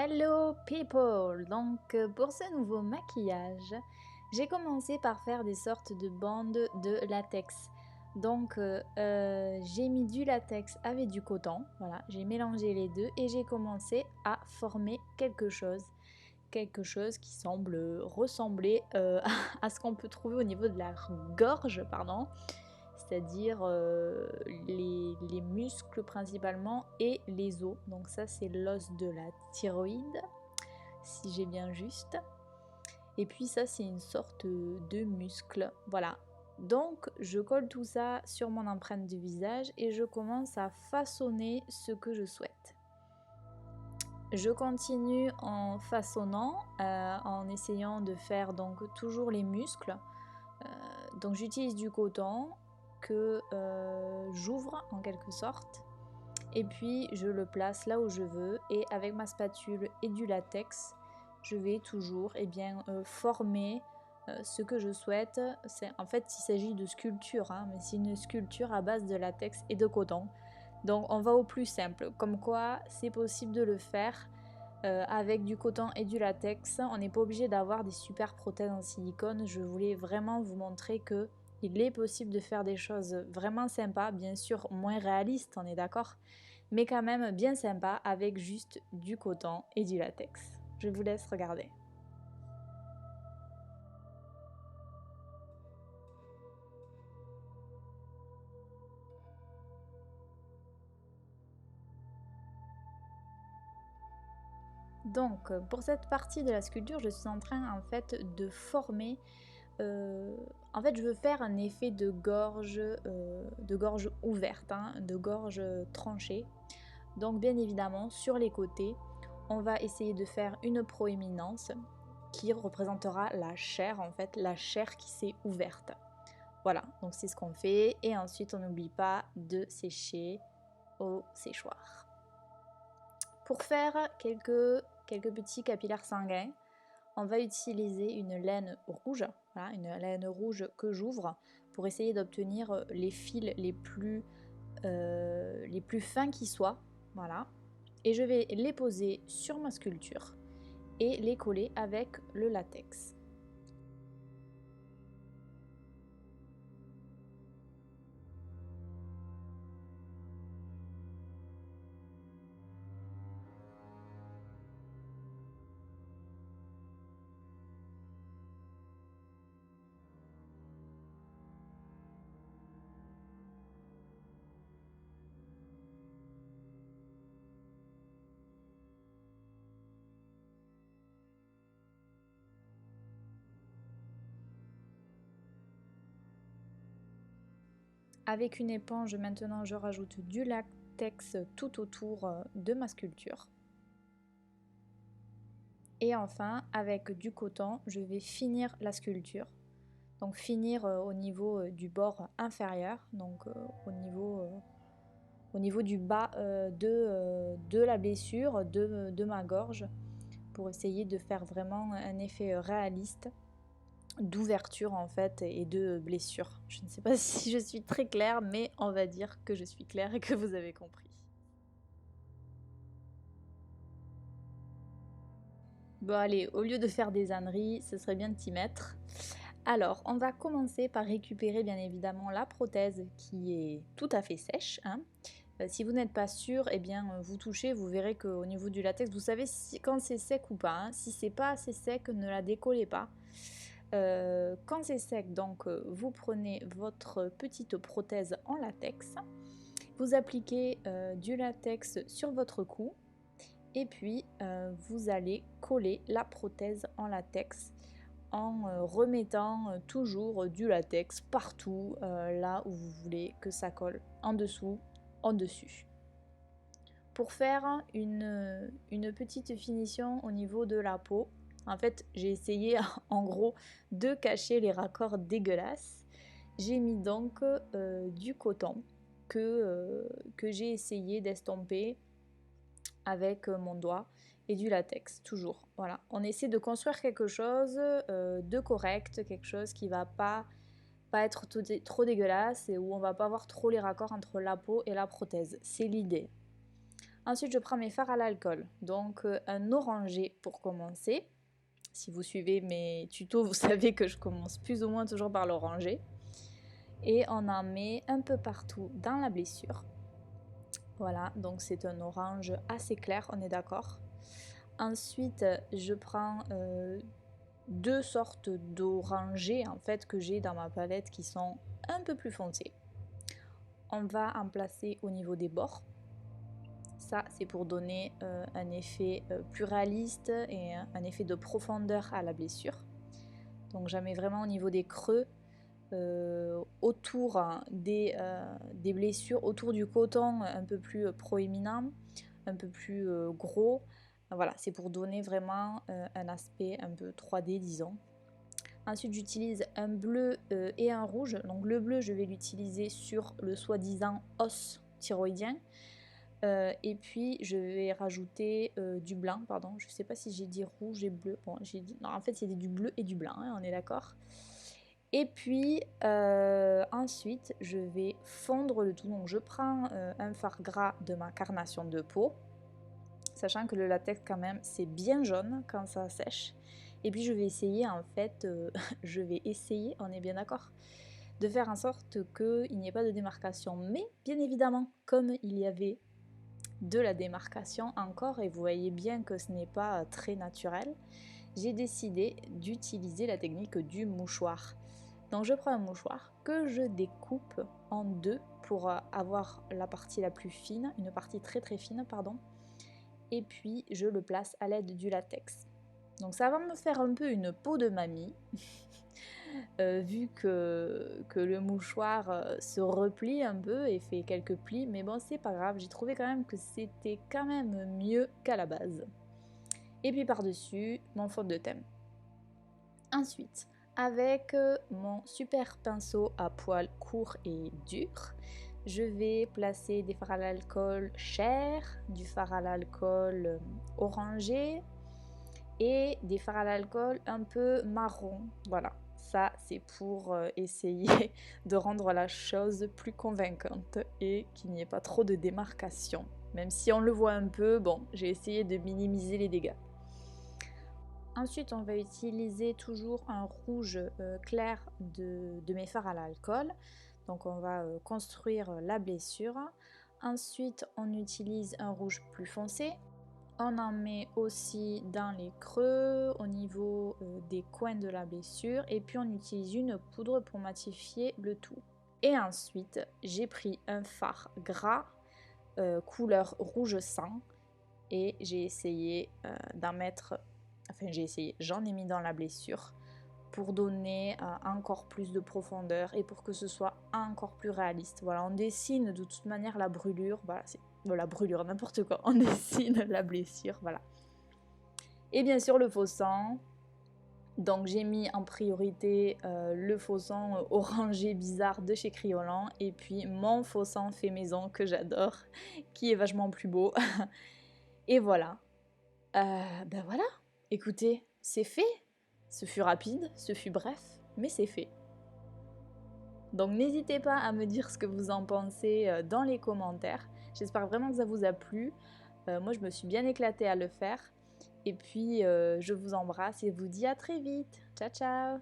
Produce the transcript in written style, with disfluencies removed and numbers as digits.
Hello people! Donc pour ce nouveau maquillage, j'ai commencé par faire des sortes de bandes de latex. Donc j'ai mis du latex avec du coton, voilà, j'ai mélangé les deux et j'ai commencé à former quelque chose qui semble ressembler à ce qu'on peut trouver au niveau de la gorge, pardon, c'est-à-dire les muscles principalement et les os. Donc ça c'est l'os de la thyroïde, si j'ai bien juste. Et puis ça c'est une sorte de muscle, voilà. Donc je colle tout ça sur mon empreinte du visage et je commence à façonner ce que je souhaite. Je continue en façonnant, en essayant de faire donc toujours les muscles. Donc j'utilise du coton que j'ouvre en quelque sorte et puis je le place là où je veux et avec ma spatule et du latex je vais toujours former ce que je souhaite. En fait il s'agit de sculpture, hein, mais c'est une sculpture à base de latex et de coton. Donc on va au plus simple, comme quoi c'est possible de le faire avec du coton et du latex. On n'est pas obligé d'avoir des super prothèses en silicone. Je voulais vraiment vous montrer que il est possible de faire des choses vraiment sympas, bien sûr moins réalistes, on est d'accord, mais quand même bien sympa avec juste du coton et du latex. Je vous laisse regarder. Donc pour cette partie de la sculpture, je suis en train en fait de former. En fait, je veux faire un effet de gorge ouverte, hein, de gorge tranchée. Donc bien évidemment, sur les côtés, on va essayer de faire une proéminence qui représentera la chair, en fait, la chair qui s'est ouverte. Voilà, donc c'est ce qu'on fait. Et ensuite, on n'oublie pas de sécher au séchoir. Pour faire quelques petits capillaires sanguins, on va utiliser une laine rouge, voilà, une laine rouge que j'ouvre pour essayer d'obtenir les fils les plus fins qui soient. Voilà. Et je vais les poser sur ma sculpture et les coller avec le latex. Avec une éponge, maintenant, je rajoute du latex tout autour de ma sculpture. Et enfin, avec du coton, je vais finir la sculpture. Donc finir au niveau du bord inférieur, donc au niveau du bas de la blessure, de ma gorge, pour essayer de faire vraiment un effet réaliste d'ouverture en fait et de blessure. Je ne sais pas si je suis très claire, mais on va dire que je suis claire et que vous avez compris. Bon allez, au lieu de faire des âneries, ce serait bien de t'y mettre. Alors, on va commencer par récupérer bien évidemment la prothèse qui est tout à fait sèche, hein. Si vous n'êtes pas sûr, eh bien vous touchez, vous verrez qu'au niveau du latex, vous savez quand c'est sec ou pas, hein. Si c'est pas assez sec, ne la décollez pas. Quand c'est sec, donc vous prenez votre petite prothèse en latex, vous appliquez du latex sur votre cou et puis vous allez coller la prothèse en latex en remettant toujours du latex partout là où vous voulez que ça colle, en dessous, en dessus. Pour faire une petite finition au niveau de la peau, en fait j'ai essayé en gros de cacher les raccords dégueulasses. J'ai mis donc du coton que j'ai essayé d'estomper avec mon doigt et du latex, toujours. Voilà, on essaie de construire quelque chose de correct, quelque chose qui va pas être trop dégueulasse et où on va pas avoir trop les raccords entre la peau et la prothèse. C'est l'idée. Ensuite, je prends mes fards à l'alcool. Donc, un orangé pour commencer. Si vous suivez mes tutos, vous savez que je commence plus ou moins toujours par l'orangé. Et on en met un peu partout dans la blessure. Voilà, donc c'est un orange assez clair, on est d'accord. Ensuite, je prends deux sortes d'orangers en fait que j'ai dans ma palette qui sont un peu plus foncés. On va en placer au niveau des bords. Ça, c'est pour donner un effet plus réaliste et un effet de profondeur à la blessure. Donc j'en mets vraiment au niveau des creux, autour des blessures, autour du coton un peu plus proéminent, un peu plus gros. Voilà, c'est pour donner vraiment un aspect un peu 3D, disons. Ensuite, j'utilise un bleu et un rouge. Donc le bleu, je vais l'utiliser sur le soi-disant os thyroïdien. Et puis je vais rajouter du blanc, pardon, je sais pas si j'ai dit rouge et bleu, bon j'ai dit, non en fait c'est du bleu et du blanc, hein, on est d'accord. Et puis ensuite je vais fondre le tout, donc je prends un fard gras de ma carnation de peau, sachant que le latex quand même c'est bien jaune quand ça sèche. Et puis je vais essayer en fait, je vais essayer, on est bien d'accord, de faire en sorte qu'il n'y ait pas de démarcation. Mais bien évidemment, comme il y avait de la démarcation encore, et vous voyez bien que ce n'est pas très naturel, j'ai décidé d'utiliser la technique du mouchoir. Donc je prends un mouchoir que je découpe en deux pour avoir la partie la plus fine, une partie très très fine pardon, et puis je le place à l'aide du latex. Donc ça va me faire un peu une peau de mamie, vu que le mouchoir se replie un peu et fait quelques plis, mais bon c'est pas grave, j'ai trouvé quand même que c'était quand même mieux qu'à la base. Et puis par-dessus, mon fond de teint. Ensuite, avec mon super pinceau à poils courts et durs, je vais placer des fards à l'alcool chers, du fard à l'alcool orangé et des fards à l'alcool un peu marron. Voilà, ça c'est pour essayer de rendre la chose plus convaincante et qu'il n'y ait pas trop de démarcation. Même si on le voit un peu, bon, j'ai essayé de minimiser les dégâts. Ensuite, on va utiliser toujours un rouge clair de mes fards à l'alcool. Donc on va construire la blessure. Ensuite, on utilise un rouge plus foncé. On en met aussi dans les creux, au niveau des coins de la blessure. Et puis on utilise une poudre pour matifier le tout. Et ensuite, j'ai pris un fard gras couleur rouge sang. Et j'ai essayé d'en mettre... Enfin j'en ai mis dans la blessure pour donner encore plus de profondeur et pour que ce soit encore plus réaliste. Voilà, on dessine de toute manière la brûlure, voilà, c'est la brûlure, n'importe quoi, on dessine la blessure, voilà. Et bien sûr le faux sang, donc j'ai mis en priorité le faux sang orangé bizarre de chez Criolan et puis mon faux sang fait maison que j'adore, qui est vachement plus beau. Et voilà. Ben voilà, écoutez, c'est fait. Ce fut rapide, ce fut bref, mais c'est fait. Donc n'hésitez pas à me dire ce que vous en pensez dans les commentaires. J'espère vraiment que ça vous a plu. Moi, je me suis bien éclatée à le faire. Et puis, je vous embrasse et vous dis à très vite. Ciao, ciao!